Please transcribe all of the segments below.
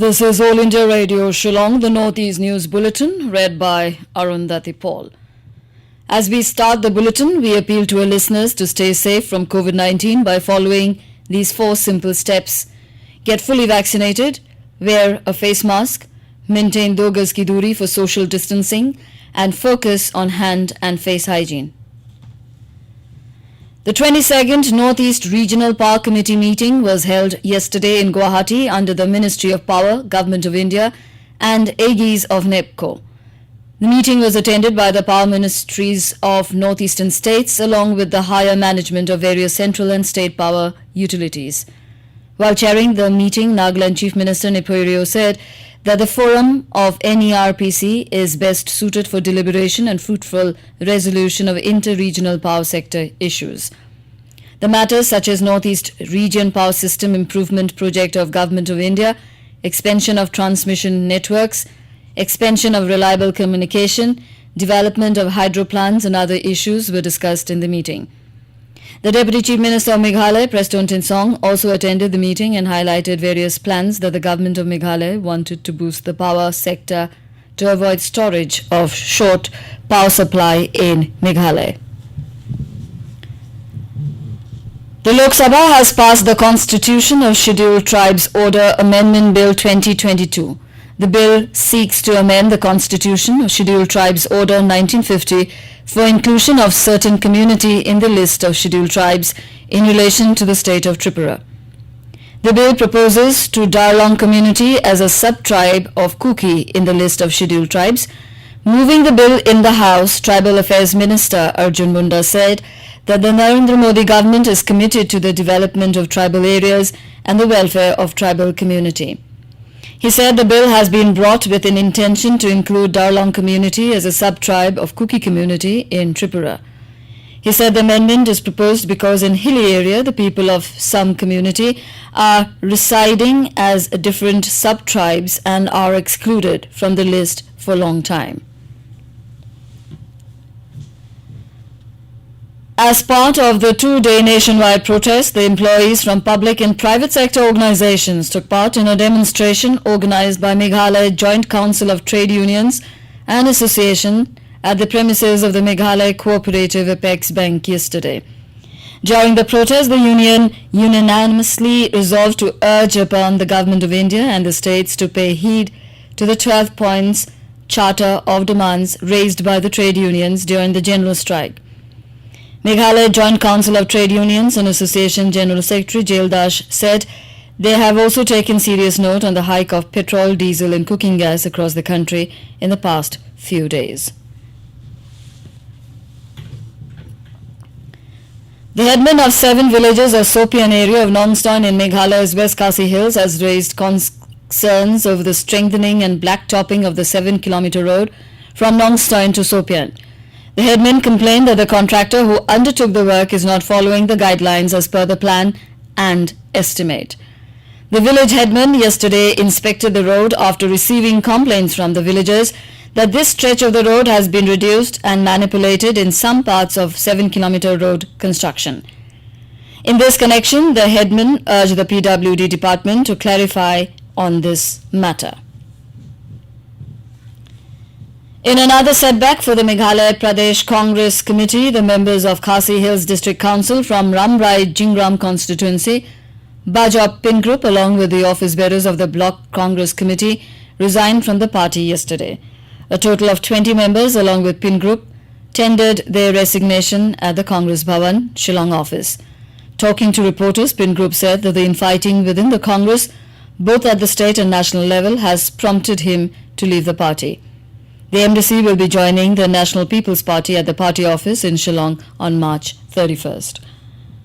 This is All India Radio Shillong, the Northeast News Bulletin, read by Arundhati Paul. As we start the bulletin, we appeal to our listeners to stay safe from COVID-19 by following these 4 simple steps. Get fully vaccinated, wear a face mask, maintain 2 gaz ki duri for social distancing, and focus on hand and face hygiene. The 22nd Northeast Regional Power Committee meeting was held yesterday in Guwahati under the Ministry of Power, Government of India and AGIs of NEPCO. The meeting was attended by the power ministries of northeastern states along with the higher management of various central and state power utilities. While chairing the meeting, Nagaland Chief Minister Nipoirio said that the forum of NERPC is best suited for deliberation and fruitful resolution of inter-regional power sector issues. The matters such as Northeast Region Power System Improvement Project of Government of India, expansion of transmission networks, expansion of reliable communication, development of hydro plants and other issues were discussed in the meeting. The Deputy Chief Minister of Meghalaya, Preston Tinsong, also attended the meeting and highlighted various plans that the Government of Meghalaya wanted to boost the power sector to avoid storage of short power supply in Meghalaya. The Lok Sabha has passed the Constitution of Scheduled Tribes Order Amendment Bill 2022. The bill seeks to amend the Constitution of Scheduled Tribes Order 1950 for inclusion of certain community in the list of scheduled tribes in relation to the state of Tripura. The bill proposes to Darlong community as a sub-tribe of Kuki in the list of scheduled tribes. Moving the bill in the House, Tribal Affairs Minister Arjun Munda said that the Narendra Modi government is committed to the development of tribal areas and the welfare of tribal community. He said the bill has been brought with an intention to include Darlong community as a sub-tribe of Kuki community in Tripura. He said the amendment is proposed because in hilly area the people of some community are residing as different sub-tribes and are excluded from the list for a long time. As part of the 2-day nationwide protest, the employees from public and private sector organizations took part in a demonstration organized by Meghalaya Joint Council of Trade Unions and Association at the premises of the Meghalaya Cooperative Apex Bank yesterday. During the protest, the union unanimously resolved to urge upon the Government of India and the states to pay heed to the 12 points charter of demands raised by the trade unions during the general strike. Meghalaya Joint Council of Trade Unions and Association General Secretary Jail Dash said they have also taken serious note on the hike of petrol, diesel and cooking gas across the country in the past few days. The headman of 7 villages of Sohpian area of Nongstoin in Meghalaya's West Khasi Hills has raised concerns over the strengthening and blacktopping of the 7-kilometer road from Nongstoin to Sohpian. The headman complained that the contractor who undertook the work is not following the guidelines as per the plan and estimate. The village headman yesterday inspected the road after receiving complaints from the villagers that this stretch of the road has been reduced and manipulated in some parts of 7-kilometer road construction. In this connection, the headman urged the PWD department to clarify on this matter. In another setback for the Meghalaya Pradesh Congress Committee, the members of Khasi Hills District Council from Ramrai Jingram constituency, Bajop Pin Group along with the office bearers of the Block Congress Committee resigned from the party yesterday. A total of 20 members along with Pin Group tendered their resignation at the Congress Bhavan, Shillong office. Talking to reporters, Pin Group said that the infighting within the Congress, both at the state and national level, has prompted him to leave the party. The MDC will be joining the National People's Party at the party office in Shillong on March 31st.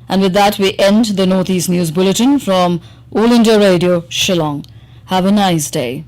And with that, we end the Northeast News Bulletin from All India Radio, Shillong. Have a nice day.